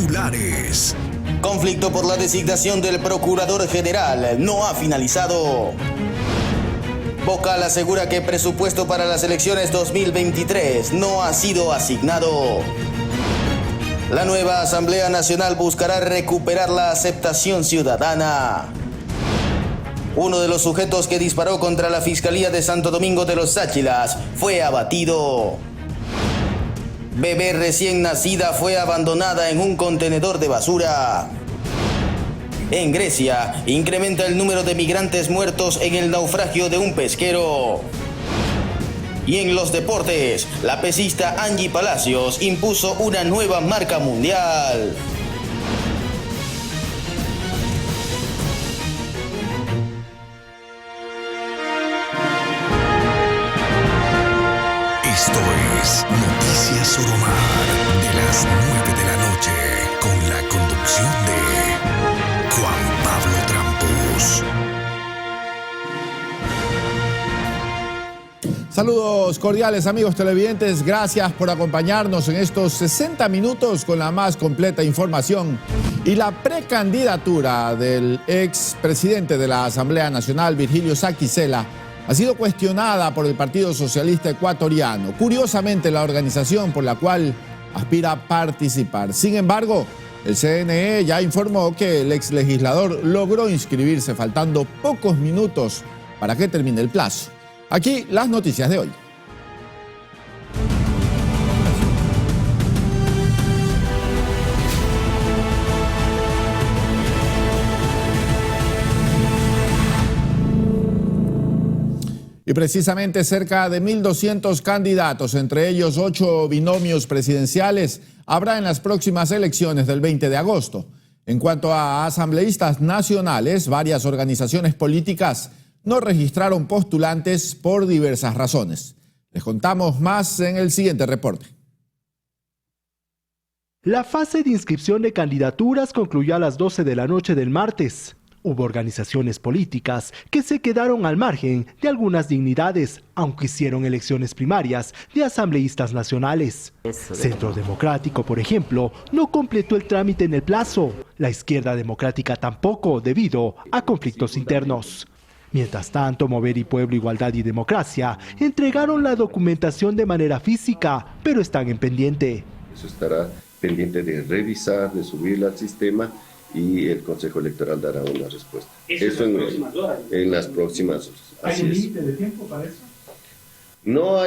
Titulares. Conflicto por la designación del Procurador General no ha finalizado. Vocal asegura que presupuesto para las elecciones 2023 no ha sido asignado. La nueva Asamblea Nacional buscará recuperar la aceptación ciudadana. Uno de los sujetos que disparó contra la Fiscalía de Santo Domingo de los Áchilas fue abatido. Bebé recién nacida fue abandonada en un contenedor de basura. En Grecia, incrementa el número de migrantes muertos en el naufragio de un pesquero. Y en los deportes, la pesista Angie Palacios impuso una nueva marca mundial. Esto es Noticias Oromar de las 9 de la noche, con la conducción de Juan Pablo Trampos. Saludos cordiales, amigos televidentes. Gracias por acompañarnos en estos 60 minutos con la más completa información. Y la precandidatura del expresidente de la Asamblea Nacional, Virgilio Saquicela, ha sido cuestionada por el Partido Socialista Ecuatoriano. Curiosamente, la organización por la cual aspira a participar. Sin embargo, el CNE ya informó que el exlegislador logró inscribirse faltando pocos minutos para que termine el plazo. Aquí las noticias de hoy. Y precisamente cerca de 1.200 candidatos, entre ellos 8 binomios presidenciales, habrá en las próximas elecciones del 20 de agosto. En cuanto a asambleístas nacionales, varias organizaciones políticas no registraron postulantes por diversas razones. Les contamos más en el siguiente reporte. La fase de inscripción de candidaturas concluyó a las 12 de la noche del martes. Hubo organizaciones políticas que se quedaron al margen de algunas dignidades, aunque hicieron elecciones primarias de asambleístas nacionales. Centro Democrático, por ejemplo, no completó el trámite en el plazo. La Izquierda Democrática tampoco, debido a conflictos internos. Mientras tanto, Mover y Pueblo, Igualdad y Democracia entregaron la documentación de manera física, pero están en pendiente. Eso estará pendiente de revisar, de subirla al sistema, y el Consejo Electoral dará una respuesta. Eso en las próximas horas. ¿Hay un límite de tiempo para eso? No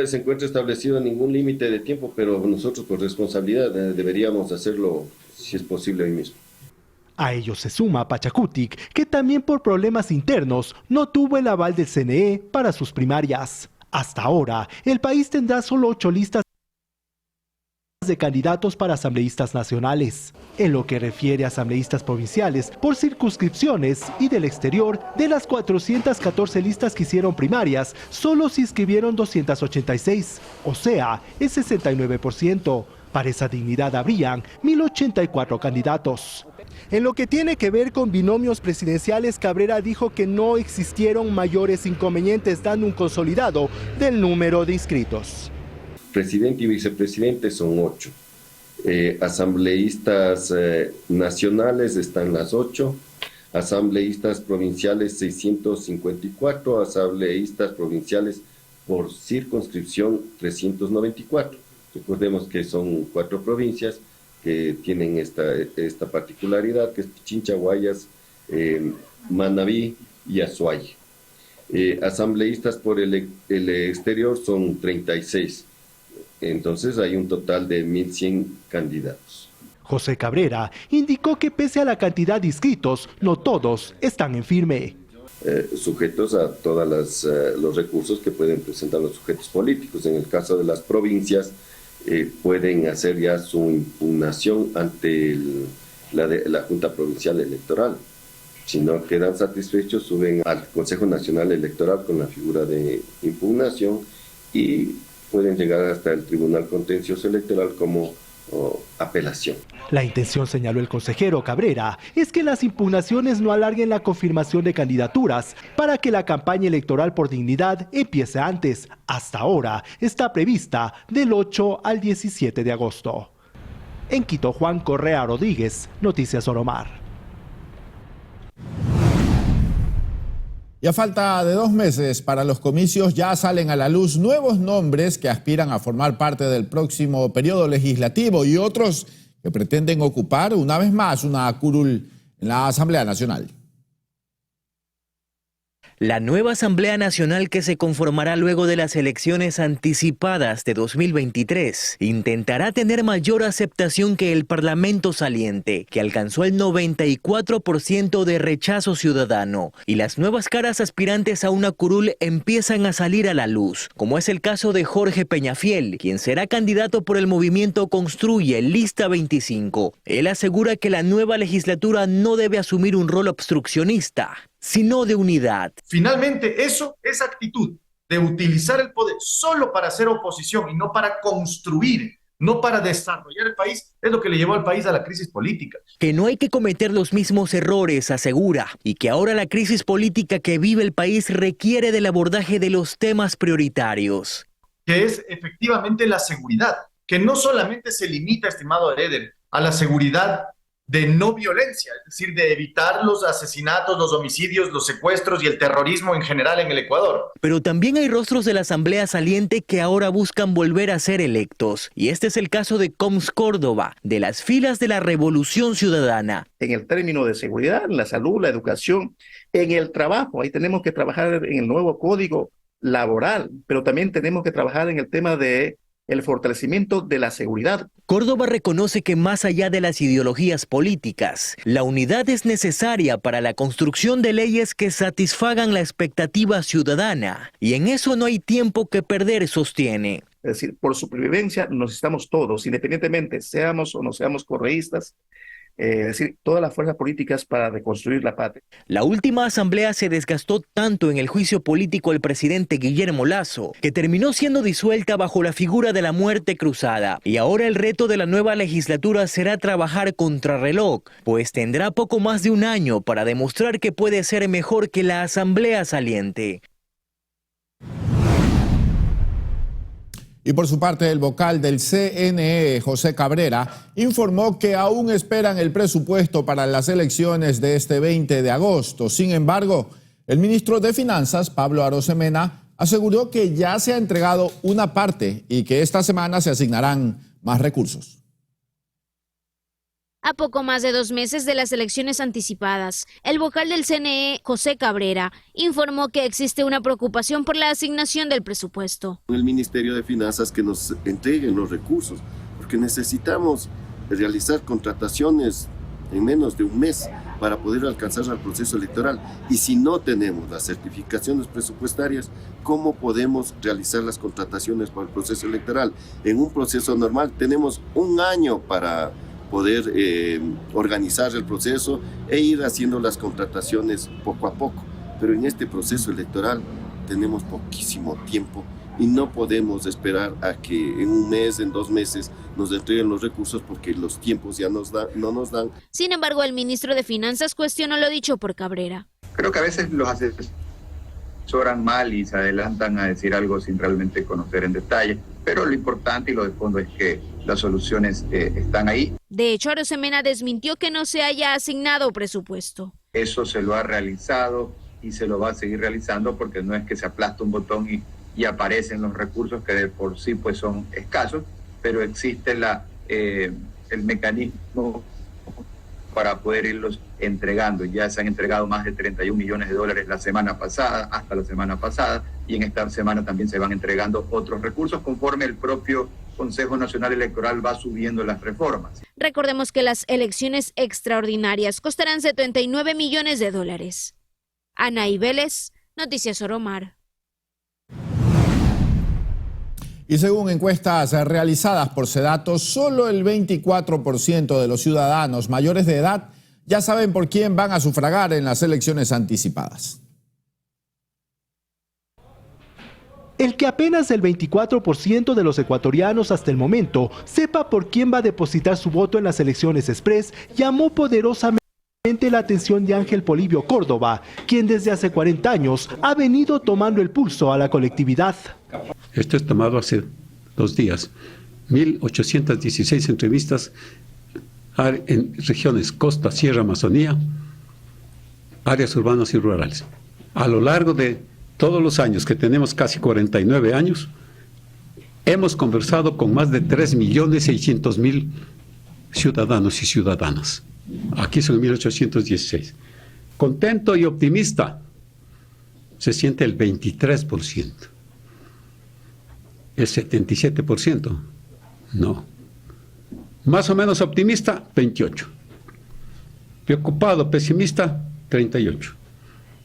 se encuentra establecido ningún límite de tiempo, pero nosotros por responsabilidad deberíamos hacerlo, si es posible, hoy mismo. A ello se suma Pachacutic, que también por problemas internos no tuvo el aval del CNE para sus primarias. Hasta ahora, el país tendrá solo 8 listas de candidatos para asambleístas nacionales. En lo que refiere a asambleístas provinciales por circunscripciones y del exterior, de las 414 listas que hicieron primarias, solo se inscribieron 286, o sea, el 69%. Para esa dignidad habrían 1.084 candidatos. En lo que tiene que ver con binomios presidenciales, Cabrera dijo que no existieron mayores inconvenientes, dando un consolidado del número de inscritos. Presidente y vicepresidente son 8. Asambleístas nacionales están las 8. Asambleístas provinciales 654. Asambleístas provinciales por circunscripción 394. Recordemos que son 4 provincias que tienen esta particularidad, que es Pichincha, Guayas, Manabí y Azuay. Asambleístas por el exterior son 36. Entonces hay un total de 1.100 candidatos. José Cabrera indicó que pese a la cantidad de inscritos, no todos están en firme. Sujetos a todos los recursos que pueden presentar los sujetos políticos. En el caso de las provincias, pueden hacer ya su impugnación ante la Junta Provincial Electoral. Si no quedan satisfechos, suben al Consejo Nacional Electoral con la figura de impugnación y pueden llegar hasta el Tribunal Contencioso Electoral como apelación. La intención, señaló el consejero Cabrera, es que las impugnaciones no alarguen la confirmación de candidaturas para que la campaña electoral por dignidad empiece antes. Hasta ahora está prevista del 8 al 17 de agosto. En Quito, Juan Correa Rodríguez, Noticias Oromar. Y a falta de 2 meses para los comicios ya salen a la luz nuevos nombres que aspiran a formar parte del próximo periodo legislativo y otros que pretenden ocupar una vez más una curul en la Asamblea Nacional. La nueva Asamblea Nacional que se conformará luego de las elecciones anticipadas de 2023 intentará tener mayor aceptación que el Parlamento saliente, que alcanzó el 94% de rechazo ciudadano, y las nuevas caras aspirantes a una curul empiezan a salir a la luz, como es el caso de Jorge Peñafiel, quien será candidato por el movimiento Construye Lista 25. Él asegura que la nueva legislatura no debe asumir un rol obstruccionista, sino de unidad. Finalmente, esa actitud de utilizar el poder solo para hacer oposición y no para construir, no para desarrollar el país, es lo que le llevó al país a la crisis política. Que no hay que cometer los mismos errores, asegura, y que ahora la crisis política que vive el país requiere del abordaje de los temas prioritarios. Que es efectivamente la seguridad, que no solamente se limita, estimado Eder, a la seguridad de no violencia, es decir, de evitar los asesinatos, los homicidios, los secuestros y el terrorismo en general en el Ecuador. Pero también hay rostros de la Asamblea saliente que ahora buscan volver a ser electos. Y este es el caso de Coms Córdoba, de las filas de la Revolución Ciudadana. En el término de seguridad, la salud, la educación, en el trabajo, ahí tenemos que trabajar en el nuevo código laboral, pero también tenemos que trabajar en el tema de el fortalecimiento de la seguridad. Córdoba reconoce que más allá de las ideologías políticas, la unidad es necesaria para la construcción de leyes que satisfagan la expectativa ciudadana. Y en eso no hay tiempo que perder, sostiene. Es decir, por supervivencia nos necesitamos todos, independientemente seamos o no seamos correístas, es decir, todas las fuerzas políticas para reconstruir la patria. La última asamblea se desgastó tanto en el juicio político al presidente Guillermo Lasso, que terminó siendo disuelta bajo la figura de la muerte cruzada. Y ahora el reto de la nueva legislatura será trabajar contrarreloj, pues tendrá poco más de un año para demostrar que puede ser mejor que la asamblea saliente. Y por su parte, el vocal del CNE, José Cabrera, informó que aún esperan el presupuesto para las elecciones de este 20 de agosto. Sin embargo, el ministro de Finanzas, Pablo Arosemena, aseguró que ya se ha entregado una parte y que esta semana se asignarán más recursos. A poco más de 2 meses de las elecciones anticipadas, el vocal del CNE, José Cabrera, informó que existe una preocupación por la asignación del presupuesto. El Ministerio de Finanzas que nos entreguen los recursos, porque necesitamos realizar contrataciones en menos de un mes para poder alcanzar al proceso electoral. Y si no tenemos las certificaciones presupuestarias, ¿cómo podemos realizar las contrataciones para el proceso electoral? En un proceso normal tenemos un año para poder organizar el proceso e ir haciendo las contrataciones poco a poco. Pero en este proceso electoral tenemos poquísimo tiempo y no podemos esperar a que en un mes, en 2 meses nos entreguen los recursos porque los tiempos ya no nos dan. Sin embargo, el ministro de Finanzas cuestionó lo dicho por Cabrera. Creo que a veces los asesoran mal y se adelantan a decir algo sin realmente conocer en detalle, pero lo importante y lo de fondo es que las soluciones están ahí. De hecho, Arosemena desmintió que no se haya asignado presupuesto. Eso se lo ha realizado y se lo va a seguir realizando porque no es que se aplasta un botón y aparecen los recursos que de por sí pues son escasos, pero existe el mecanismo para poder irlos entregando. Ya se han entregado más de 31 millones de dólares hasta la semana pasada, y en esta semana también se van entregando otros recursos conforme el propio Consejo Nacional Electoral va subiendo las reformas. Recordemos que las elecciones extraordinarias costarán 79 millones de dólares. Anaí Vélez, Noticias Oromar. Y según encuestas realizadas por Sedato, solo el 24% de los ciudadanos mayores de edad ya saben por quién van a sufragar en las elecciones anticipadas. El que apenas el 24% de los ecuatorianos hasta el momento sepa por quién va a depositar su voto en las elecciones express llamó poderosamente la atención de Ángel Polibio Córdoba, quien desde hace 40 años ha venido tomando el pulso a la colectividad. Esto es tomado hace 2 días. 1.816 entrevistas en regiones costa, sierra, Amazonía, áreas urbanas y rurales. A lo largo de todos los años, que tenemos casi 49 años, hemos conversado con más de 3.600.000 ciudadanos y ciudadanas. Aquí son 1.816. Contento y optimista se siente el 23%. El 77%, no. Más o menos optimista, 28%. Preocupado, pesimista, 38%.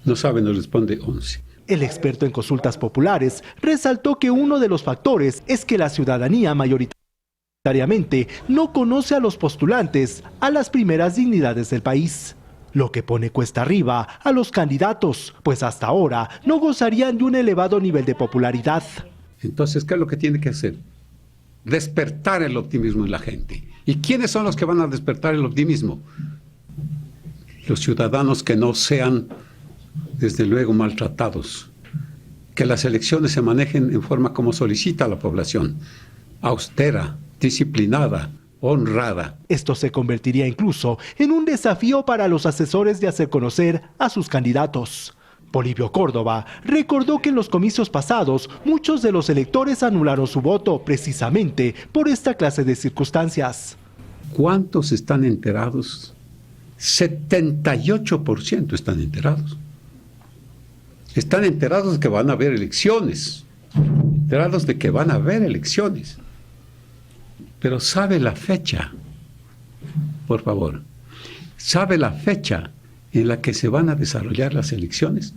No sabe, nos responde 11%. El experto en consultas populares resaltó que uno de los factores es que la ciudadanía mayoritariamente no conoce a los postulantes a las primeras dignidades del país, lo que pone cuesta arriba a los candidatos, pues hasta ahora no gozarían de un elevado nivel de popularidad. Entonces, ¿qué es lo que tiene que hacer? Despertar el optimismo en la gente. ¿Y quiénes son los que van a despertar el optimismo? Los ciudadanos que no sean, desde luego, maltratados. Que las elecciones se manejen en forma como solicita la población, austera, disciplinada, honrada. Esto se convertiría incluso en un desafío para los asesores de hacer conocer a sus candidatos. Polibio Córdoba recordó que en los comicios pasados muchos de los electores anularon su voto precisamente por esta clase de circunstancias. ¿Cuántos están enterados? 78% están enterados. Están enterados de que van a haber elecciones. Enterados de que van a haber elecciones. Pero ¿sabe la fecha? Por favor. ¿Sabe la fecha en la que se van a desarrollar las elecciones?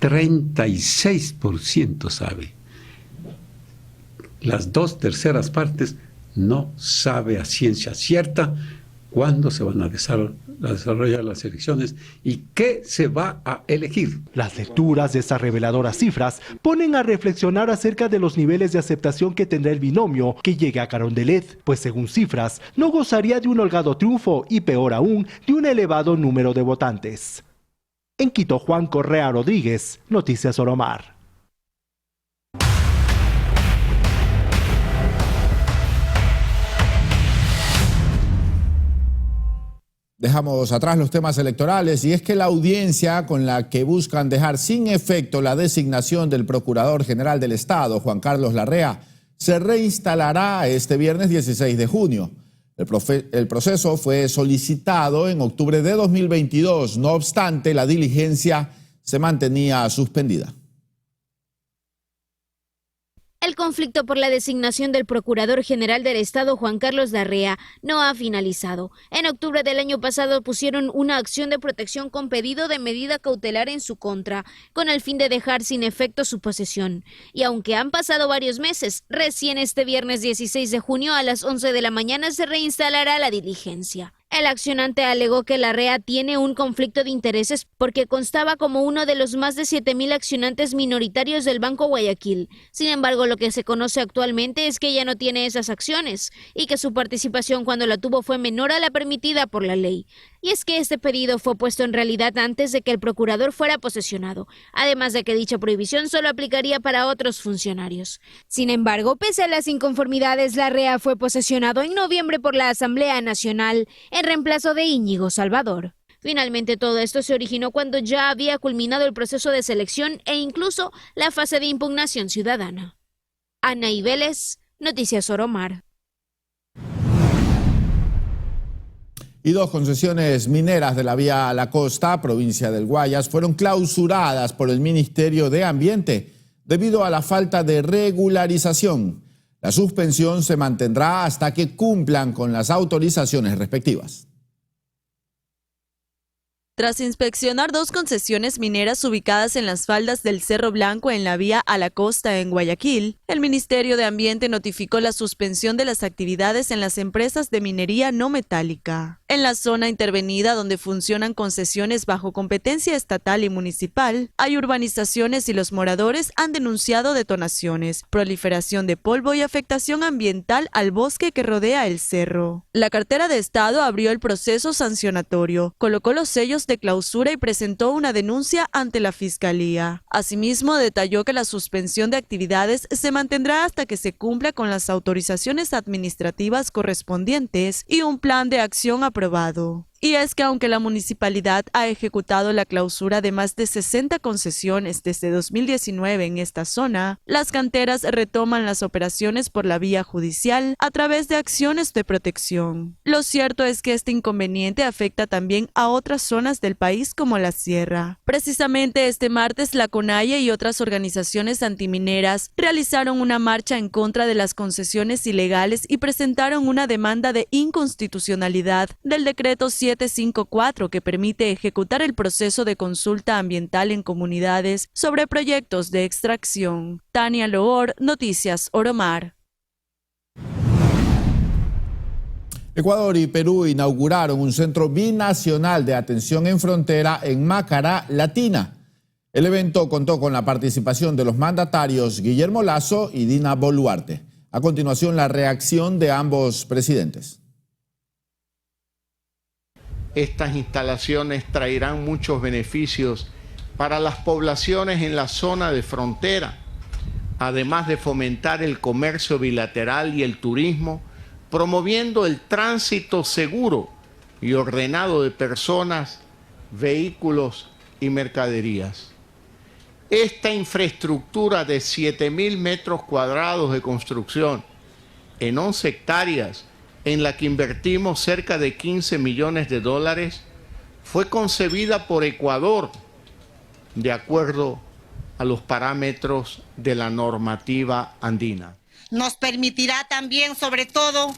36% sabe. Las 2/3 partes no sabe a ciencia cierta cuándo se van a desarrollar las elecciones y qué se va a elegir. Las lecturas de estas reveladoras cifras ponen a reflexionar acerca de los niveles de aceptación que tendrá el binomio que llegue a Carondelet, pues según cifras, no gozaría de un holgado triunfo y peor aún, de un elevado número de votantes. En Quito, Juan Correa Rodríguez, Noticias Oromar. Dejamos atrás los temas electorales y es que la audiencia con la que buscan dejar sin efecto la designación del Procurador General del Estado, Juan Carlos Larrea, se reinstalará este viernes 16 de junio. El proceso fue solicitado en octubre de 2022, no obstante, la diligencia se mantenía suspendida. El conflicto por la designación del Procurador General del Estado, Juan Carlos Larrea, no ha finalizado. En octubre del año pasado pusieron una acción de protección con pedido de medida cautelar en su contra, con el fin de dejar sin efecto su posesión. Y aunque han pasado varios meses, recién este viernes 16 de junio a las 11 de la mañana se reinstalará la diligencia. El accionante alegó que Larrea tiene un conflicto de intereses porque constaba como uno de los más de 7.000 accionantes minoritarios del Banco Guayaquil. Sin embargo, lo que se conoce actualmente es que ya no tiene esas acciones y que su participación cuando la tuvo fue menor a la permitida por la ley. Y es que este pedido fue puesto en realidad antes de que el procurador fuera posesionado, además de que dicha prohibición solo aplicaría para otros funcionarios. Sin embargo, pese a las inconformidades, Larrea fue posesionado en noviembre por la Asamblea Nacional en reemplazo de Íñigo Salvador. Finalmente todo esto se originó cuando ya había culminado el proceso de selección e incluso la fase de impugnación ciudadana. Ana Ibeles, Noticias Oromar. Y 2 concesiones mineras de la vía a la costa, provincia del Guayas, fueron clausuradas por el Ministerio de Ambiente debido a la falta de regularización. La suspensión se mantendrá hasta que cumplan con las autorizaciones respectivas. Tras inspeccionar 2 concesiones mineras ubicadas en las faldas del Cerro Blanco en la vía a la costa en Guayaquil, el Ministerio de Ambiente notificó la suspensión de las actividades en las empresas de minería no metálica. En la zona intervenida, donde funcionan concesiones bajo competencia estatal y municipal, hay urbanizaciones y los moradores han denunciado detonaciones, proliferación de polvo y afectación ambiental al bosque que rodea el cerro. La cartera de Estado abrió el proceso sancionatorio, colocó los sellos de clausura y presentó una denuncia ante la Fiscalía. Asimismo, detalló que la suspensión de actividades se mantendrá hasta que se cumpla con las autorizaciones administrativas correspondientes y un plan de acción aprobado. Y es que aunque la municipalidad ha ejecutado la clausura de más de 60 concesiones desde 2019 en esta zona, las canteras retoman las operaciones por la vía judicial a través de acciones de protección. Lo cierto es que este inconveniente afecta también a otras zonas del país como la sierra. Precisamente este martes la CONAIE y otras organizaciones antimineras realizaron una marcha en contra de las concesiones ilegales y presentaron una demanda de inconstitucionalidad del decreto 754 que permite ejecutar el proceso de consulta ambiental en comunidades sobre proyectos de extracción. Tania Loor, Noticias Oromar. Ecuador y Perú inauguraron un centro binacional de atención en frontera en Macará, Latina. El evento contó con la participación de los mandatarios Guillermo Lasso y Dina Boluarte. A continuación, la reacción de ambos presidentes. Estas instalaciones traerán muchos beneficios para las poblaciones en la zona de frontera, además de fomentar el comercio bilateral y el turismo, promoviendo el tránsito seguro y ordenado de personas, vehículos y mercaderías. Esta infraestructura de 7.000 metros cuadrados de construcción en 11 hectáreas, en la que invertimos cerca de 15 millones de dólares, fue concebida por Ecuador de acuerdo a los parámetros de la normativa andina. Nos permitirá también, sobre todo,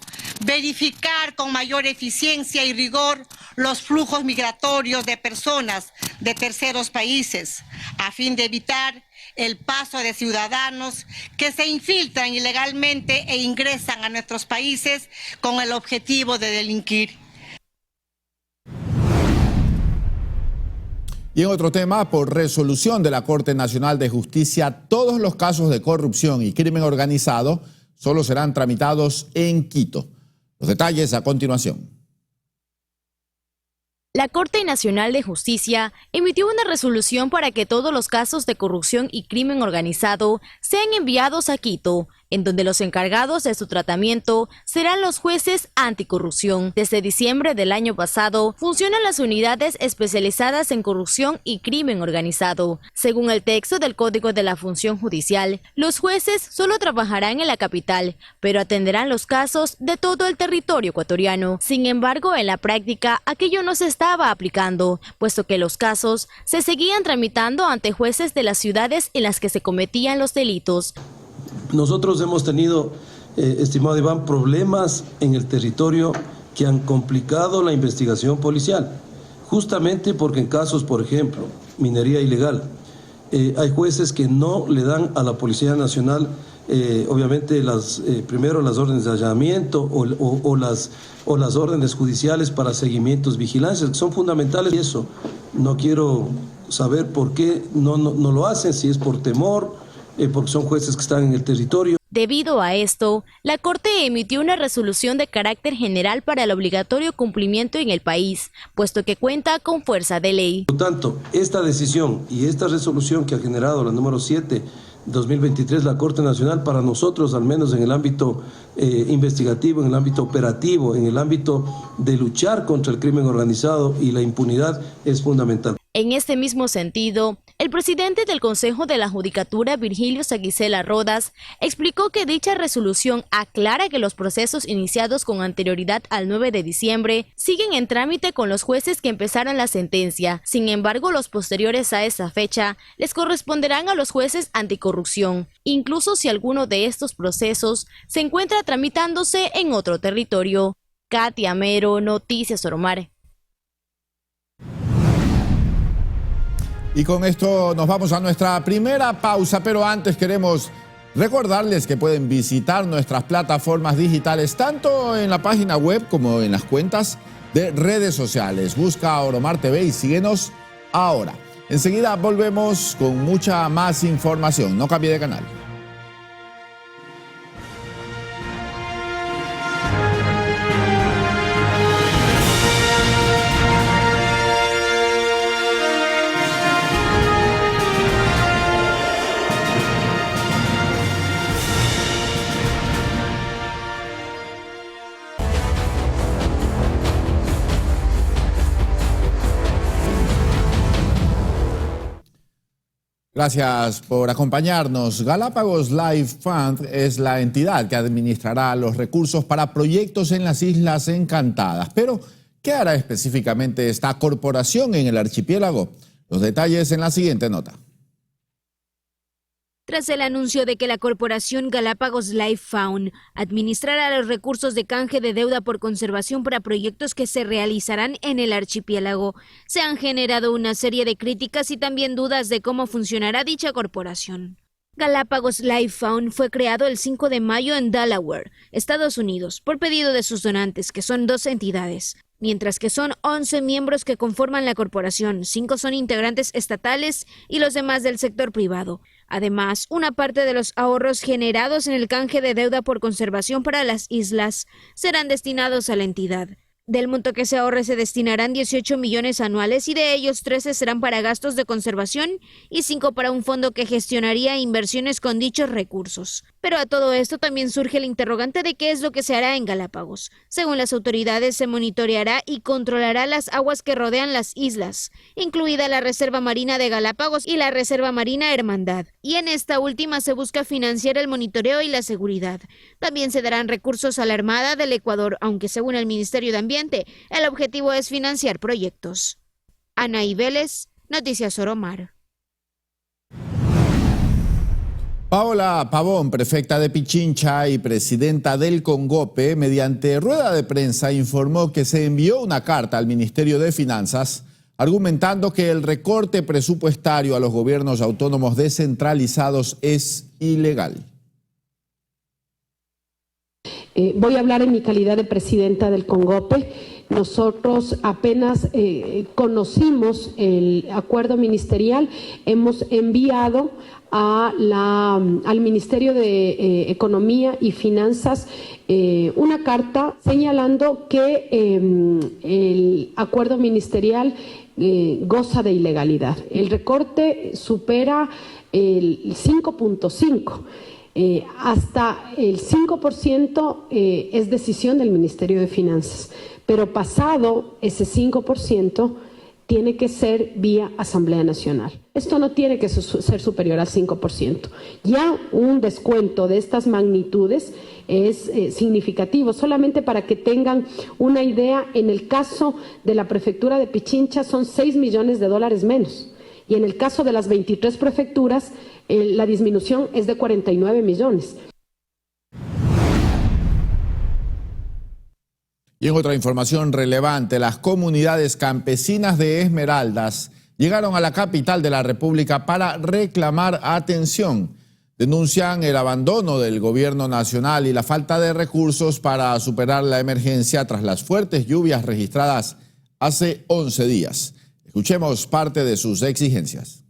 verificar con mayor eficiencia y rigor los flujos migratorios de personas de terceros países, a fin de evitar el paso de ciudadanos que se infiltran ilegalmente e ingresan a nuestros países con el objetivo de delinquir. Y en otro tema, por resolución de la Corte Nacional de Justicia, todos los casos de corrupción y crimen organizado solo serán tramitados en Quito. Los detalles a continuación. La Corte Nacional de Justicia emitió una resolución para que todos los casos de corrupción y crimen organizado sean enviados a Quito, en donde los encargados de su tratamiento serán los jueces anticorrupción. Desde diciembre del año pasado, funcionan las unidades especializadas en corrupción y crimen organizado. Según el texto del Código de la Función Judicial, los jueces solo trabajarán en la capital, pero atenderán los casos de todo el territorio ecuatoriano. Sin embargo, en la práctica, aquello no se estaba aplicando, puesto que los casos se seguían tramitando ante jueces de las ciudades en las que se cometían los delitos. Nosotros hemos tenido, estimado Iván, problemas en el territorio que han complicado la investigación policial, justamente porque en casos, por ejemplo, minería ilegal, hay jueces que no le dan a la Policía Nacional, obviamente, primero las órdenes de allanamiento o las órdenes judiciales para seguimientos, vigilancias, que son fundamentales, y eso no quiero saber por qué no lo hacen, si es por temor, porque son jueces que están en el territorio. Debido a esto, la Corte emitió una resolución de carácter general para el obligatorio cumplimiento en el país, puesto que cuenta con fuerza de ley. Por lo tanto, esta decisión y esta resolución que ha generado la número 7 2023, la Corte Nacional, para nosotros, al menos en el ámbito investigativo, en el ámbito operativo, en el ámbito de luchar contra el crimen organizado y la impunidad, es fundamental. En este mismo sentido, el presidente del Consejo de la Judicatura, Virgilio Saguicela Rodas, explicó que dicha resolución aclara que los procesos iniciados con anterioridad al 9 de diciembre siguen en trámite con los jueces que empezaron la sentencia. Sin embargo, los posteriores a esa fecha les corresponderán a los jueces anticorrupción, incluso si alguno de estos procesos se encuentra tramitándose en otro territorio. Katia Mero, Noticias Oromar. Y con esto nos vamos a nuestra primera pausa, pero antes queremos Recordarles que pueden visitar nuestras plataformas digitales tanto en la página web como en las cuentas de redes sociales. Busca Oromar TV y síguenos ahora. Enseguida volvemos con mucha más información. No cambie de canal. Gracias por acompañarnos. Galápagos Life Fund es la entidad que administrará los recursos para proyectos en las Islas Encantadas. Pero, ¿qué hará específicamente esta corporación en el archipiélago? Los detalles en la siguiente nota. Tras el anuncio de que la corporación Galápagos Life Fund administrará los recursos de canje de deuda por conservación para proyectos que se realizarán en el archipiélago, se han generado una serie de críticas y también dudas de cómo funcionará dicha corporación. Galápagos Life Fund fue creado el 5 de mayo en Delaware, Estados Unidos, por pedido de sus donantes, que son 2 entidades. Mientras que son 11 miembros que conforman la corporación, 5 son integrantes estatales y los demás del sector privado. Además, una parte de los ahorros generados en el canje de deuda por conservación para las islas serán destinados a la entidad. Del monto que se ahorre se destinarán 18 millones anuales y de ellos 13 serán para gastos de conservación y 5 para un fondo que gestionaría inversiones con dichos recursos. Pero a todo esto también surge el interrogante de qué es lo que se hará en Galápagos. Según las autoridades, se monitoreará y controlará las aguas que rodean las islas, incluida la Reserva Marina de Galápagos y la Reserva Marina Hermandad. Y en esta última se busca financiar el monitoreo y la seguridad. También se darán recursos a la Armada del Ecuador, aunque según el Ministerio de Ambiente, el objetivo es financiar proyectos. Anaí Vélez, Noticias Oromar. Paola Pavón, prefecta de Pichincha y presidenta del Congope, mediante rueda de prensa informó que se envió una carta al Ministerio de Finanzas argumentando que el recorte presupuestario a los gobiernos autónomos descentralizados es ilegal. Voy a hablar en mi calidad de presidenta del Congope. Nosotros apenas conocimos el acuerdo ministerial, hemos enviado al Ministerio de Economía y Finanzas una carta señalando que el acuerdo ministerial goza de ilegalidad. El recorte supera el 5.5%. Hasta el 5% es decisión del Ministerio de Finanzas, pero pasado ese 5% tiene que ser vía Asamblea Nacional. Esto no tiene que ser superior al 5%. Ya un descuento de estas magnitudes es significativo. Solamente para que tengan una idea, en el caso de la prefectura de Pichincha son $6 millones menos. Y en el caso de las 23 prefecturas, la disminución es de 49 millones. Y en otra información relevante, las comunidades campesinas de Esmeraldas llegaron a la capital de la República para reclamar atención. Denuncian el abandono del gobierno nacional y la falta de recursos para superar la emergencia tras las fuertes lluvias registradas hace 11 días. Escuchemos parte de sus exigencias.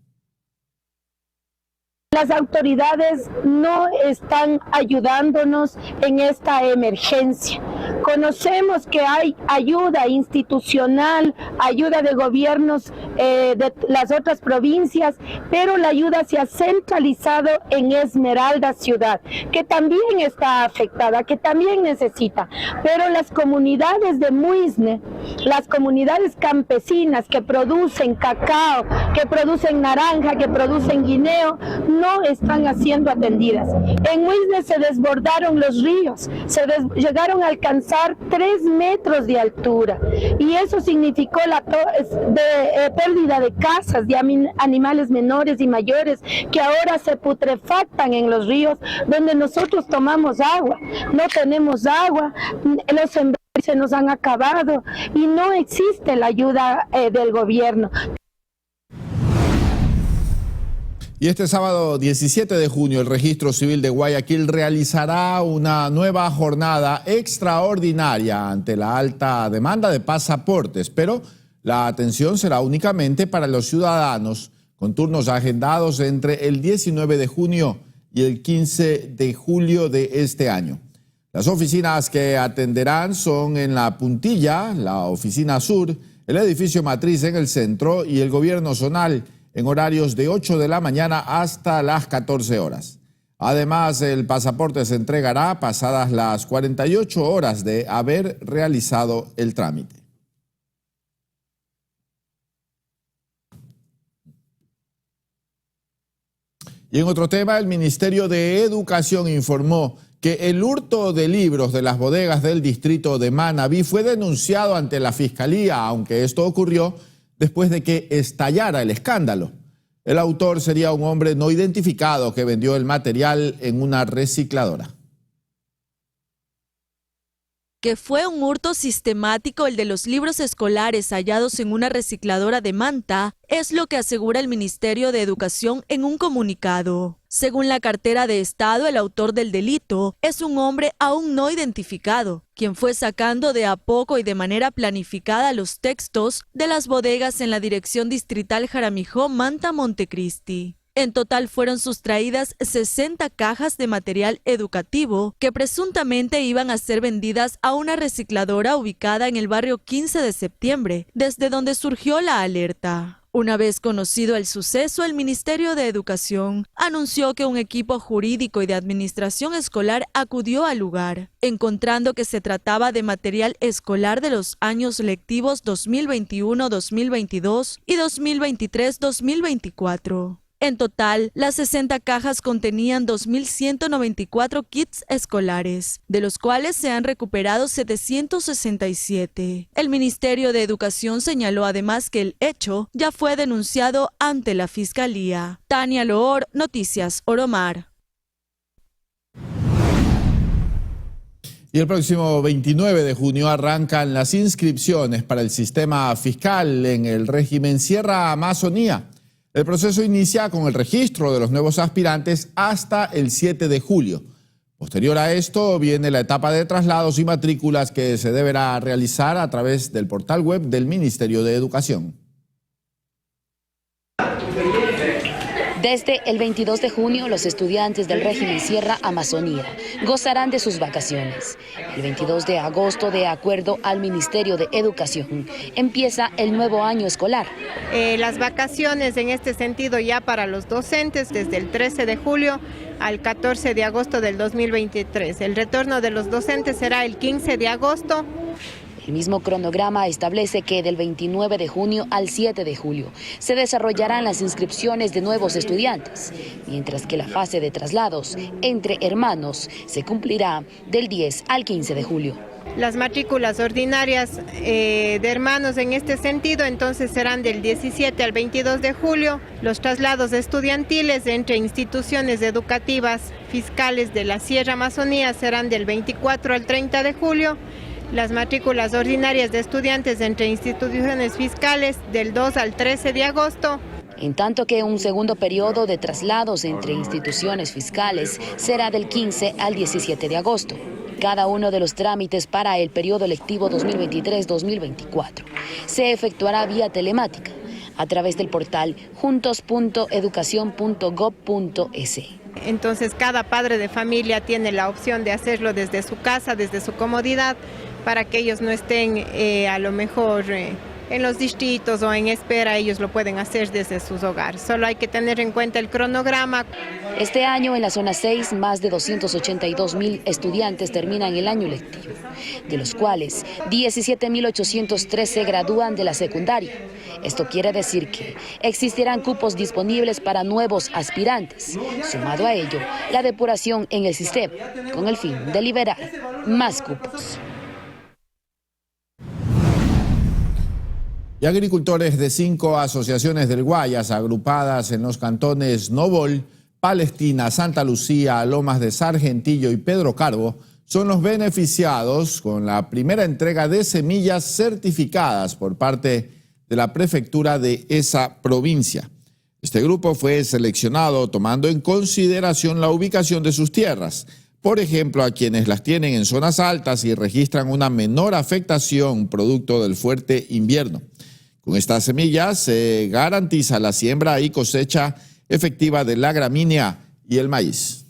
Las autoridades no están ayudándonos en esta emergencia. Conocemos que hay ayuda institucional, ayuda de gobiernos de las otras provincias, pero la ayuda se ha centralizado en Esmeraldas ciudad, que también está afectada, que también necesita. Pero las comunidades de Muisne, las comunidades campesinas que producen cacao, que producen naranja, que producen guineo, no están siendo atendidas. En Muisne se desbordaron los ríos, llegaron a alcanzar 3 metros de altura y eso significó la pérdida de casas, de animales menores y mayores que ahora se putrefactan en los ríos donde nosotros tomamos agua. No tenemos agua, los embalses se nos han acabado y no existe la ayuda del gobierno. Y este sábado 17 de junio el Registro Civil de Guayaquil realizará una nueva jornada extraordinaria ante la alta demanda de pasaportes, pero la atención será únicamente para los ciudadanos con turnos agendados entre el 19 de junio y el 15 de julio de este año. Las oficinas que atenderán son en La Puntilla, la Oficina Sur, el edificio matriz en el centro y el gobierno zonal en horarios de 8 de la mañana hasta las 14 horas. Además, el pasaporte se entregará pasadas las 48 horas de haber realizado el trámite. Y en otro tema, el Ministerio de Educación informó que el hurto de libros de las bodegas del distrito de Manabí fue denunciado ante la Fiscalía, aunque esto ocurrió después de que estallara el escándalo. El autor sería un hombre no identificado que vendió el material en una recicladora. Que fue un hurto sistemático el de los libros escolares hallados en una recicladora de Manta, es lo que asegura el Ministerio de Educación en un comunicado. Según la cartera de Estado, el autor del delito es un hombre aún no identificado, quien fue sacando de a poco y de manera planificada los textos de las bodegas en la Dirección Distrital Jaramijó, Manta, Montecristi. En total fueron sustraídas 60 cajas de material educativo que presuntamente iban a ser vendidas a una recicladora ubicada en el barrio 15 de septiembre, desde donde surgió la alerta. Una vez conocido el suceso, el Ministerio de Educación anunció que un equipo jurídico y de administración escolar acudió al lugar, encontrando que se trataba de material escolar de los años lectivos 2021-2022 y 2023-2024. En total, las 60 cajas contenían 2.194 kits escolares, de los cuales se han recuperado 767. El Ministerio de Educación señaló además que el hecho ya fue denunciado ante la Fiscalía. Tania Loor, Noticias Oromar. Y el próximo 29 de junio arrancan las inscripciones para el sistema fiscal en el régimen Sierra Amazonía. El proceso inicia con el registro de los nuevos aspirantes hasta el 7 de julio. Posterior a esto viene la etapa de traslados y matrículas que se deberá realizar a través del portal web del Ministerio de Educación. Desde el 22 de junio, los estudiantes del régimen Sierra Amazonía gozarán de sus vacaciones. El 22 de agosto, de acuerdo al Ministerio de Educación, empieza el nuevo año escolar. Las vacaciones en este sentido ya para los docentes desde el 13 de julio al 14 de agosto del 2023. El retorno de los docentes será el 15 de agosto. El mismo cronograma establece que del 29 de junio al 7 de julio se desarrollarán las inscripciones de nuevos estudiantes, mientras que la fase de traslados entre hermanos se cumplirá del 10 al 15 de julio. Las matrículas ordinarias de hermanos en este sentido entonces serán del 17 al 22 de julio, los traslados estudiantiles entre instituciones educativas fiscales de la Sierra Amazonía serán del 24 al 30 de julio, las matrículas ordinarias de estudiantes entre instituciones fiscales del 2 al 13 de agosto. En tanto que un segundo periodo de traslados entre instituciones fiscales será del 15 al 17 de agosto. Cada uno de los trámites para el periodo lectivo 2023-2024 se efectuará vía telemática a través del portal juntos.educacion.gov.es. Entonces cada padre de familia tiene la opción de hacerlo desde su casa, desde su comodidad, para que ellos no estén a lo mejor en los distritos o en espera, ellos lo pueden hacer desde sus hogares. Solo hay que tener en cuenta el cronograma. Este año en la zona 6, más de 282.000 estudiantes terminan el año lectivo, de los cuales 17.803 se gradúan de la secundaria. Esto quiere decir que existirán cupos disponibles para nuevos aspirantes. Sumado a ello, la depuración en el sistema, con el fin de liberar más cupos. Y agricultores de 5 asociaciones del Guayas, agrupadas en los cantones Novol, Palestina, Santa Lucía, Lomas de Sargentillo y Pedro Carbo, son los beneficiados con la primera entrega de semillas certificadas por parte de la prefectura de esa provincia. Este grupo fue seleccionado tomando en consideración la ubicación de sus tierras. Por ejemplo, a quienes las tienen en zonas altas y registran una menor afectación producto del fuerte invierno. Con estas semillas se garantiza la siembra y cosecha efectiva de la gramínea y el maíz.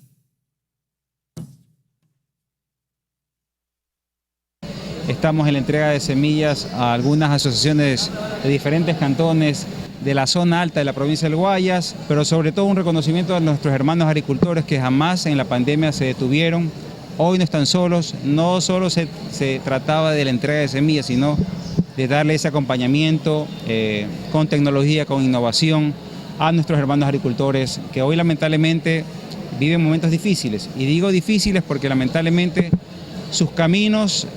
Estamos en la entrega de semillas a algunas asociaciones de diferentes cantones de la zona alta de la provincia del Guayas, pero sobre todo un reconocimiento a nuestros hermanos agricultores que jamás en la pandemia se detuvieron. Hoy no están solos, no solo se trataba de la entrega de semillas, sino de darle ese acompañamiento con tecnología, con innovación a nuestros hermanos agricultores que hoy lamentablemente viven momentos difíciles. Y digo difíciles porque lamentablemente sus caminos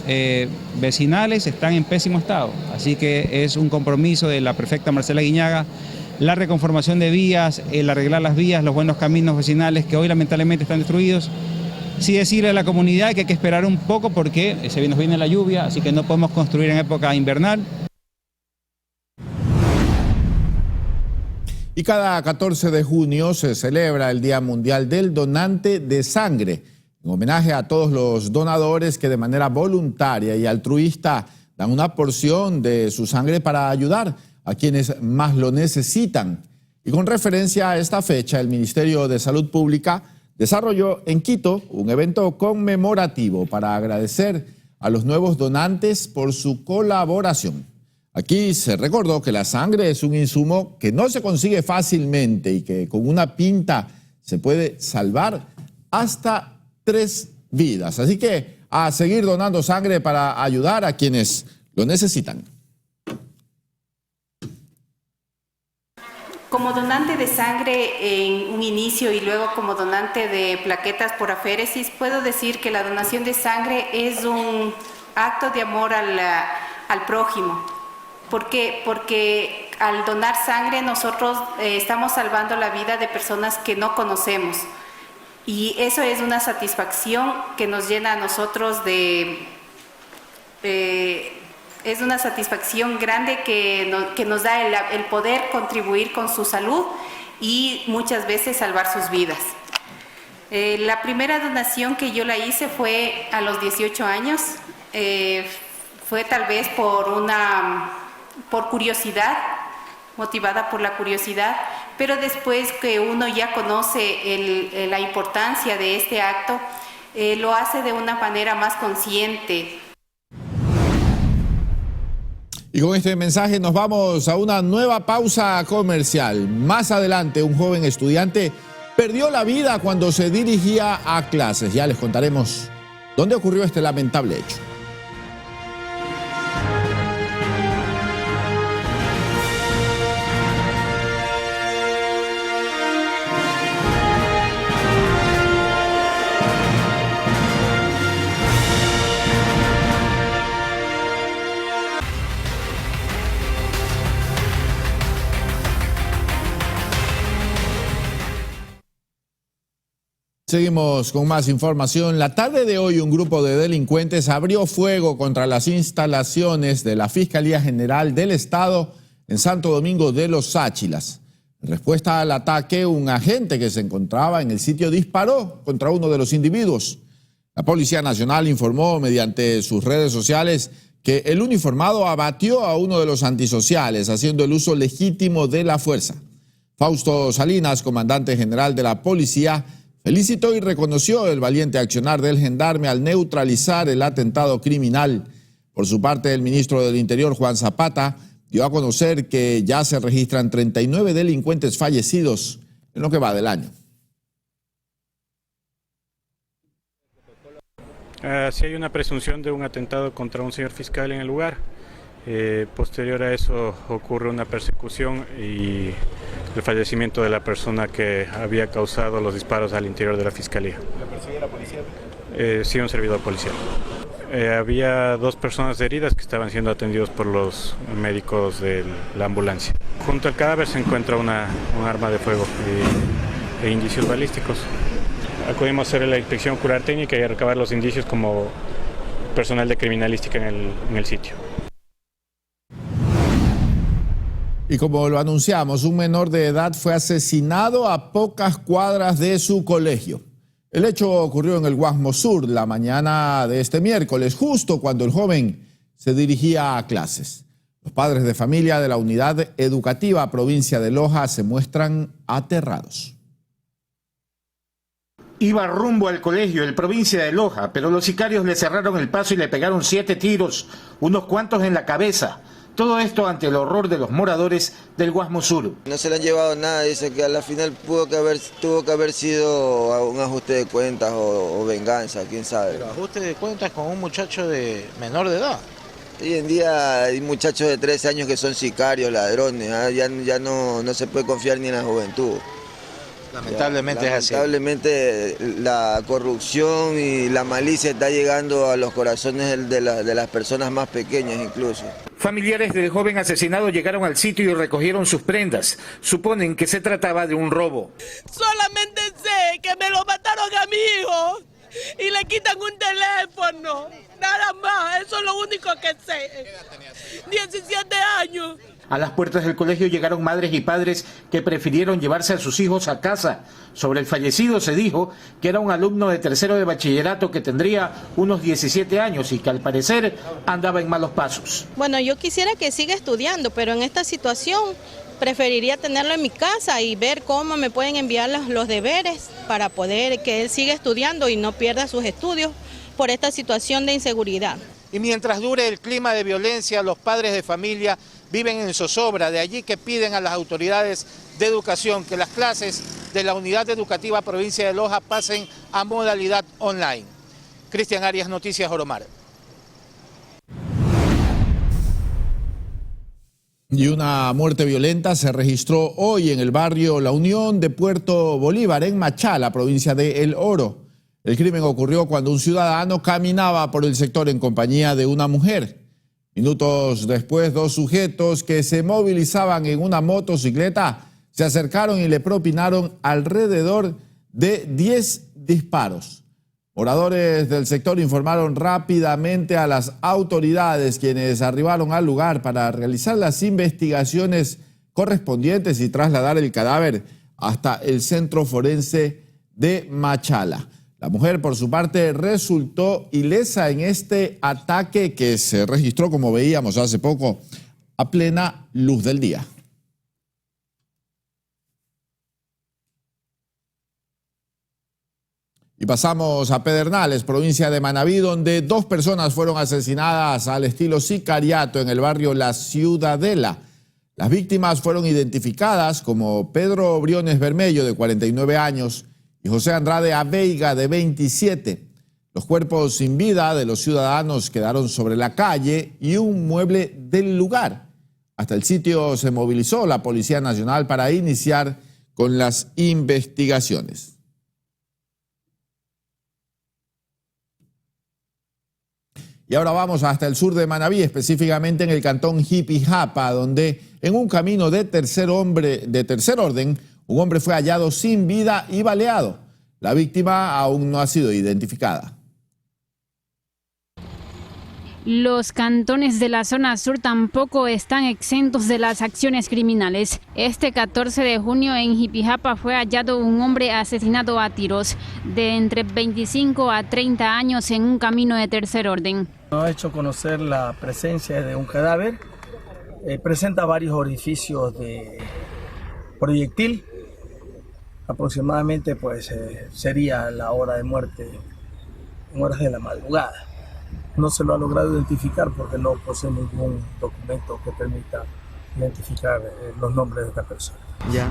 vecinales están en pésimo estado. Así que es un compromiso de la prefecta Marcela Guiñaga, la reconformación de vías, el arreglar las vías, los buenos caminos vecinales que hoy lamentablemente están destruidos. Sí decirle a la comunidad que hay que esperar un poco porque nos viene la lluvia, así que no podemos construir en época invernal. Y cada 14 de junio se celebra el Día Mundial del Donante de Sangre, en homenaje a todos los donadores que de manera voluntaria y altruista dan una porción de su sangre para ayudar a quienes más lo necesitan. Y con referencia a esta fecha, el Ministerio de Salud Pública desarrolló en Quito un evento conmemorativo para agradecer a los nuevos donantes por su colaboración. Aquí se recordó que la sangre es un insumo que no se consigue fácilmente y que con una pinta se puede salvar hasta 3 vidas. Así que a seguir donando sangre para ayudar a quienes lo necesitan. Como donante de sangre en un inicio y luego como donante de plaquetas por aféresis, puedo decir que la donación de sangre es un acto de amor al prójimo. ¿Por qué? Porque al donar sangre nosotros estamos salvando la vida de personas que no conocemos. Y eso es una satisfacción que nos llena a nosotros es una satisfacción grande que nos da el poder contribuir con su salud y muchas veces salvar sus vidas. La primera donación que yo la hice fue a los 18 años. Fue tal vez por curiosidad, motivada por la curiosidad, pero después que uno ya conoce la importancia de este acto, lo hace de una manera más consciente. Y con este mensaje nos vamos a una nueva pausa comercial. Más adelante, un joven estudiante perdió la vida cuando se dirigía a clases. Ya les contaremos dónde ocurrió este lamentable hecho. Seguimos con más información. La tarde de hoy un grupo de delincuentes abrió fuego contra las instalaciones de la Fiscalía General del Estado en Santo Domingo de los Sáchilas. En respuesta al ataque, un agente que se encontraba en el sitio disparó contra uno de los individuos. La Policía Nacional informó mediante sus redes sociales que el uniformado abatió a uno de los antisociales haciendo el uso legítimo de la fuerza. Fausto Salinas, comandante general de la policía, felicitó y reconoció el valiente accionar del gendarme al neutralizar el atentado criminal. Por su parte, el ministro del Interior, Juan Zapata, dio a conocer que ya se registran 39 delincuentes fallecidos en lo que va del año. Sí hay una presunción de un atentado contra un señor fiscal en el lugar. Posterior a eso ocurre una persecución y el fallecimiento de la persona que había causado los disparos al interior de la fiscalía. ¿La perseguía la policía? Sí, un servidor policial. Había 2 personas heridas que estaban siendo atendidos por los médicos de la ambulancia. Junto al cadáver se encuentra un arma de fuego e indicios balísticos. Acudimos a hacer la inspección ocular técnica y a recabar los indicios como personal de criminalística en el sitio. Y como lo anunciamos, un menor de edad fue asesinado a pocas cuadras de su colegio. El hecho ocurrió en el Guasmo Sur la mañana de este miércoles, justo cuando el joven se dirigía a clases. Los padres de familia de la unidad educativa provincia de Loja se muestran aterrados. Iba rumbo al colegio en provincia de Loja, pero los sicarios le cerraron el paso y le pegaron 7 tiros, unos cuantos en la cabeza. Todo esto ante el horror de los moradores del Guasmo Sur. No se le han llevado nada, dice que a la final tuvo que haber sido un ajuste de cuentas o venganza, quién sabe. Pero ajuste de cuentas con un muchacho de menor de edad. Hoy en día hay muchachos de 13 años que son sicarios, ladrones, ya no se puede confiar ni en la juventud. Lamentablemente es así. Lamentablemente la corrupción y la malicia está llegando a los corazones de las personas más pequeñas incluso. Familiares del joven asesinado llegaron al sitio y recogieron sus prendas. Suponen que se trataba de un robo. Solamente sé que me lo mataron a mi hijo y le quitan un teléfono. Nada más, eso es lo único que sé. 17 años. A las puertas del colegio llegaron madres y padres que prefirieron llevarse a sus hijos a casa. Sobre el fallecido se dijo que era un alumno de tercero de bachillerato que tendría unos 17 años y que al parecer andaba en malos pasos. Bueno, yo quisiera que siga estudiando, pero en esta situación preferiría tenerlo en mi casa y ver cómo me pueden enviar los deberes para poder que él siga estudiando y no pierda sus estudios por esta situación de inseguridad. Y mientras dure el clima de violencia, los padres de familia viven en zozobra, de allí que piden a las autoridades de educación que las clases de la Unidad Educativa Provincia de Loja pasen a modalidad online. Cristian Arias, Noticias Oromar. Y una muerte violenta se registró hoy en el barrio La Unión de Puerto Bolívar, en Machala, provincia de El Oro. El crimen ocurrió cuando un ciudadano caminaba por el sector en compañía de una mujer. Minutos después, 2 sujetos que se movilizaban en una motocicleta se acercaron y le propinaron alrededor de 10 disparos. Moradores del sector informaron rápidamente a las autoridades, quienes arribaron al lugar para realizar las investigaciones correspondientes y trasladar el cadáver hasta el centro forense de Machala. La mujer, por su parte, resultó ilesa en este ataque que se registró, como veíamos hace poco, a plena luz del día. Y pasamos a Pedernales, provincia de Manabí, donde 2 personas fueron asesinadas al estilo sicariato en el barrio La Ciudadela. Las víctimas fueron identificadas como Pedro Briones Bermello, de 49 años, y José Andrade Aveiga, de 27. Los cuerpos sin vida de los ciudadanos quedaron sobre la calle y un mueble del lugar. Hasta el sitio se movilizó la Policía Nacional para iniciar con las investigaciones. Y ahora vamos hasta el sur de Manabí, específicamente en el cantón Jipijapa, donde en un camino de tercer orden, un hombre fue hallado sin vida y baleado. La víctima aún no ha sido identificada. Los cantones de la zona sur tampoco están exentos de las acciones criminales. Este 14 de junio en Jipijapa fue hallado un hombre asesinado a tiros de entre 25 a 30 años en un camino de tercer orden. Nos ha hecho conocer la presencia de un cadáver. Presenta varios orificios de proyectil. Aproximadamente sería la hora de muerte en horas de la madrugada. No se lo ha logrado identificar porque no posee ningún documento que permita identificar los nombres de esta persona. Ya.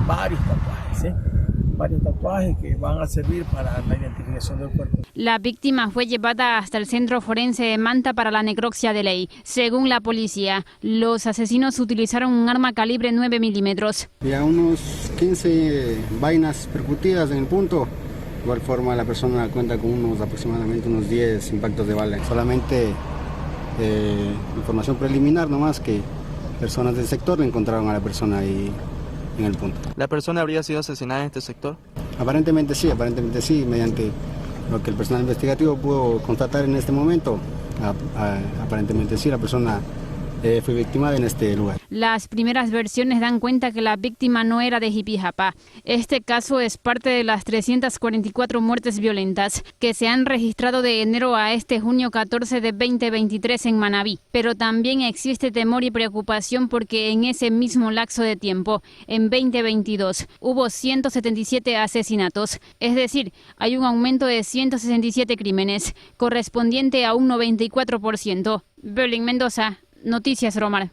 Varios tatuajes que van a servir para la identificación del cuerpo. La víctima fue llevada hasta el centro forense de Manta para la necropsia de ley. Según la policía, los asesinos utilizaron un arma calibre 9 milímetros. Ya unos 15 vainas percutidas en el punto. De igual forma, la persona cuenta con aproximadamente unos 10 impactos de bala. Solamente información preliminar nomás, que personas del sector encontraron a la persona ahí en el punto. ¿La persona habría sido asesinada en este sector? Aparentemente sí, mediante lo que el personal investigativo pudo constatar en este momento. Aparentemente sí, la persona fui víctima en este lugar. Las primeras versiones dan cuenta que la víctima no era de Jipijapa. Este caso es parte de las 344 muertes violentas que se han registrado de enero a este junio 14 de 2023 en Manabí. Pero también existe temor y preocupación porque en ese mismo lapso de tiempo, en 2022, hubo 177 asesinatos. Es decir, hay un aumento de 167 crímenes, correspondiente a un 94%. Berlín Mendoza, Noticias Romar.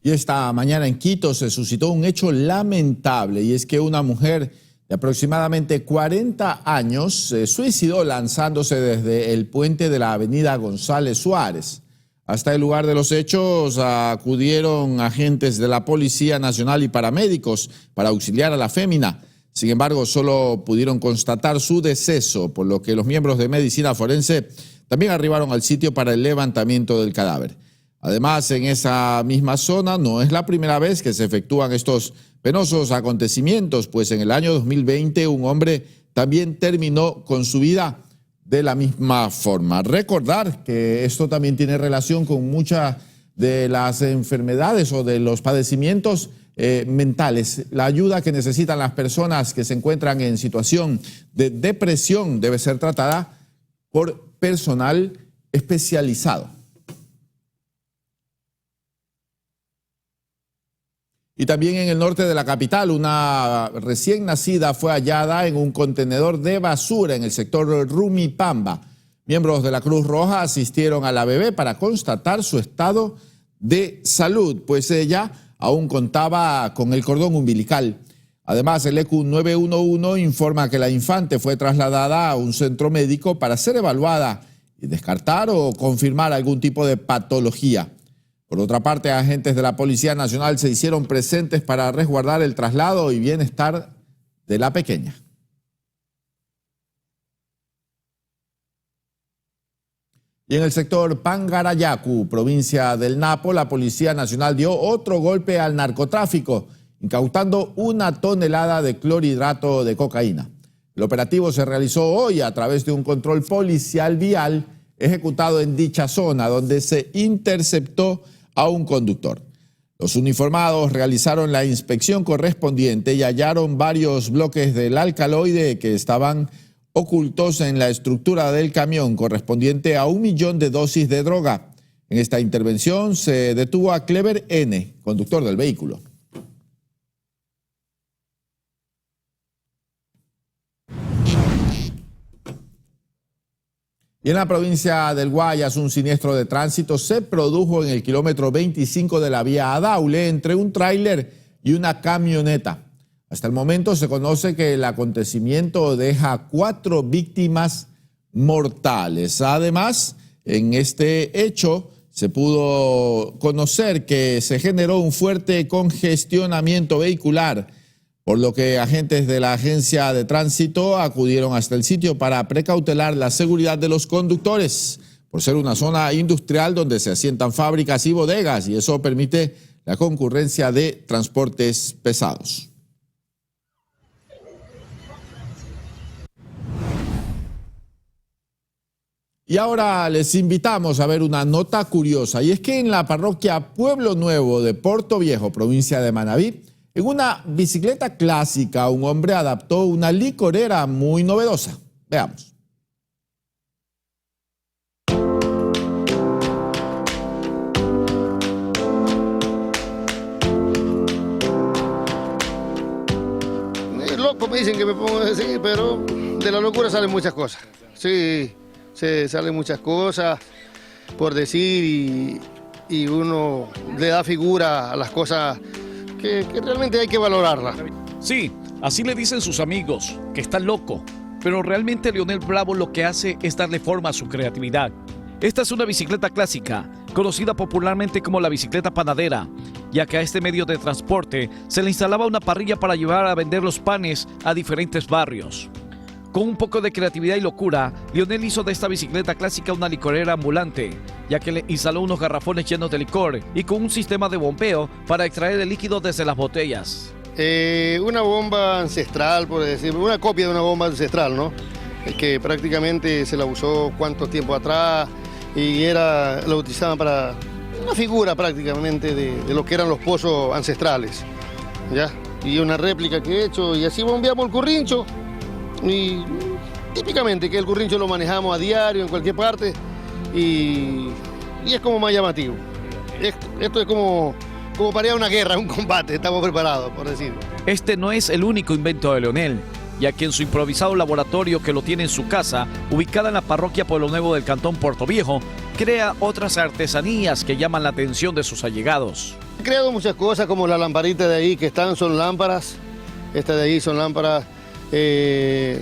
Y esta mañana en Quito se suscitó un hecho lamentable, y es que una mujer de aproximadamente 40 años se suicidó lanzándose desde el puente de la avenida González Suárez. Hasta el lugar de los hechos acudieron agentes de la Policía Nacional y paramédicos para auxiliar a la fémina. Sin embargo, solo pudieron constatar su deceso, por lo que los miembros de medicina forense también arribaron al sitio para el levantamiento del cadáver. Además, en esa misma zona no es la primera vez que se efectúan estos penosos acontecimientos, pues en el año 2020 un hombre también terminó con su vida de la misma forma. Recordar que esto también tiene relación con muchas de las enfermedades o de los padecimientos mentales. La ayuda que necesitan las personas que se encuentran en situación de depresión debe ser tratada por personal especializado. Y también en el norte de la capital, una recién nacida fue hallada en un contenedor de basura en el sector Rumipamba. Miembros de la Cruz Roja asistieron a la bebé para constatar su estado de salud, pues ella aún contaba con el cordón umbilical. Además, el ECU 911 informa que la infante fue trasladada a un centro médico para ser evaluada y descartar o confirmar algún tipo de patología. Por otra parte, agentes de la Policía Nacional se hicieron presentes para resguardar el traslado y bienestar de la pequeña. Y en el sector Pangarayacu, provincia del Napo, la Policía Nacional dio otro golpe al narcotráfico, incautando 1 tonelada de clorhidrato de cocaína. El operativo se realizó hoy a través de un control policial vial ejecutado en dicha zona, donde se interceptó a un conductor. Los uniformados realizaron la inspección correspondiente y hallaron varios bloques del alcaloide que estaban ocultos en la estructura del camión, correspondiente a 1 millón de dosis de droga. En esta intervención se detuvo a Clever N., conductor del vehículo. Y en la provincia del Guayas, un siniestro de tránsito se produjo en el kilómetro 25 de la vía Adaule entre un tráiler y una camioneta. Hasta el momento se conoce que el acontecimiento deja 4 víctimas mortales. Además, en este hecho se pudo conocer que se generó un fuerte congestionamiento vehicular, por lo que agentes de la Agencia de Tránsito acudieron hasta el sitio para precautelar la seguridad de los conductores, por ser una zona industrial donde se asientan fábricas y bodegas, y eso permite la concurrencia de transportes pesados. Y ahora les invitamos a ver una nota curiosa, y es que en la parroquia Pueblo Nuevo de Puerto Viejo, provincia de Manabí, en una bicicleta clásica, un hombre adaptó una licorera muy novedosa. Veamos. Es loco, me dicen que me pongo a seguir, pero de la locura salen muchas cosas. Sí, se salen muchas cosas por decir y uno le da figura a las cosas que realmente hay que valorarla. Sí, así le dicen sus amigos, que está loco, pero realmente Leonel Bravo lo que hace es darle forma a su creatividad. Esta es una bicicleta clásica, conocida popularmente como la bicicleta panadera, ya que a este medio de transporte se le instalaba una parrilla para llevar a vender los panes a diferentes barrios. Con un poco de creatividad y locura, Leonel hizo de esta bicicleta clásica una licorera ambulante, ya que le instaló unos garrafones llenos de licor y con un sistema de bombeo para extraer el líquido desde las botellas. Una bomba ancestral, por decir, una copia de una bomba ancestral, ¿no? Que prácticamente se la usó cuánto tiempo atrás y la utilizaban para una figura prácticamente de lo que eran los pozos ancestrales, ¿ya? Y una réplica que he hecho, y así bombeamos el currincho, y típicamente que el currincho lo manejamos a diario en cualquier parte, y es como más llamativo. Esto es como para ir a una guerra, un combate, estamos preparados, por decir. Este no es el único invento de Leonel, ya que en su improvisado laboratorio que lo tiene en su casa, ubicada en la parroquia Pueblo Nuevo del cantón Puerto Viejo, crea otras artesanías que llaman la atención de sus allegados. He creado muchas cosas, como la lamparita de ahí que son lámparas, esta de ahí son lámparas, y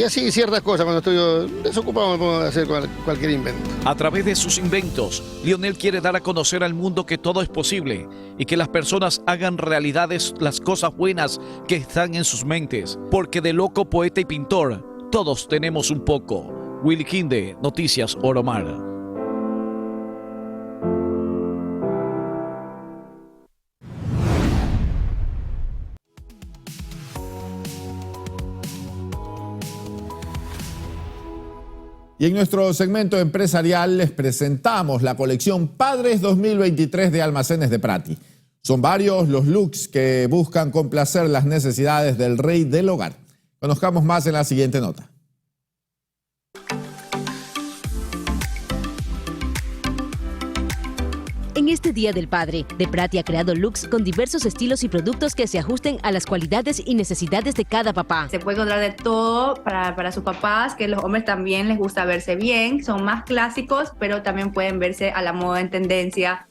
así ciertas cosas. Cuando estoy desocupado me pongo a hacer cualquier invento. A través de sus inventos, Leonel quiere dar a conocer al mundo que todo es posible y que las personas hagan realidades las cosas buenas que están en sus mentes, porque de loco, poeta y pintor, todos tenemos un poco. Willy Quinde, Noticias Oromar. Y en nuestro segmento empresarial les presentamos la colección Padres 2023 de Almacenes de Prati. Son varios los looks que buscan complacer las necesidades del rey del hogar. Conozcamos más en la siguiente nota. En este Día del Padre, De Prati ha creado looks con diversos estilos y productos que se ajusten a las cualidades y necesidades de cada papá. Se puede encontrar de todo para sus papás, que los hombres también les gusta verse bien, son más clásicos, pero también pueden verse a la moda en tendencia.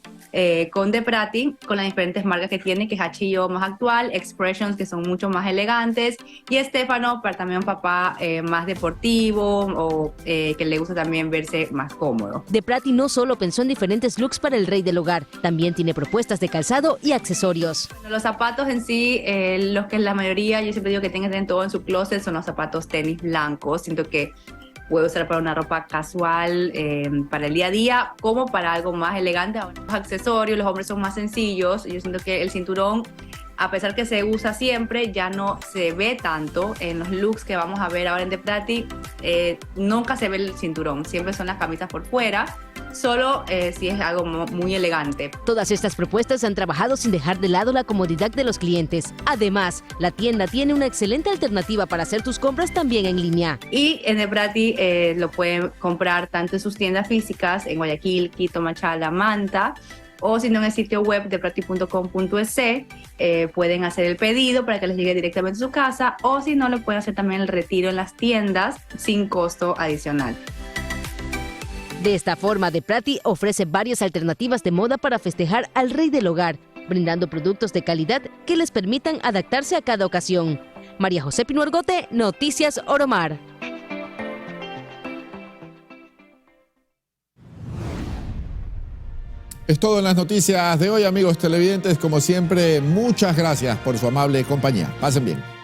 Con De Prati, con las diferentes marcas que tiene, que es H&O más actual, Expressions, que son mucho más elegantes, y Stefano, para también un papá más deportivo o que le gusta también verse más cómodo. De Prati no solo pensó en diferentes looks para el rey del hogar, también tiene propuestas de calzado y accesorios. Bueno, los zapatos en sí, los que la mayoría, yo siempre digo que tengan todo en su closet, son los zapatos tenis blancos. Siento que puede usar para una ropa casual, para el día a día, como para algo más elegante. Los accesorios, los hombres son más sencillos. Yo siento que el cinturón, a pesar que se usa siempre, ya no se ve tanto en los looks que vamos a ver ahora en De Prati. Nunca se ve el cinturón, siempre son las camisas por fuera, solo si es algo muy elegante. Todas estas propuestas han trabajado sin dejar de lado la comodidad de los clientes. Además, la tienda tiene una excelente alternativa para hacer tus compras también en línea. Y en De Prati lo pueden comprar tanto en sus tiendas físicas, en Guayaquil, Quito, Machala, Manta, o si no en el sitio web deprati.com.es, pueden hacer el pedido para que les llegue directamente a su casa, o si no, lo pueden hacer también el retiro en las tiendas sin costo adicional. De esta forma, De Prati ofrece varias alternativas de moda para festejar al rey del hogar, brindando productos de calidad que les permitan adaptarse a cada ocasión. María José Pino Argote, Noticias Oromar. Es todo en las noticias de hoy, amigos televidentes. Como siempre, muchas gracias por su amable compañía. Pasen bien.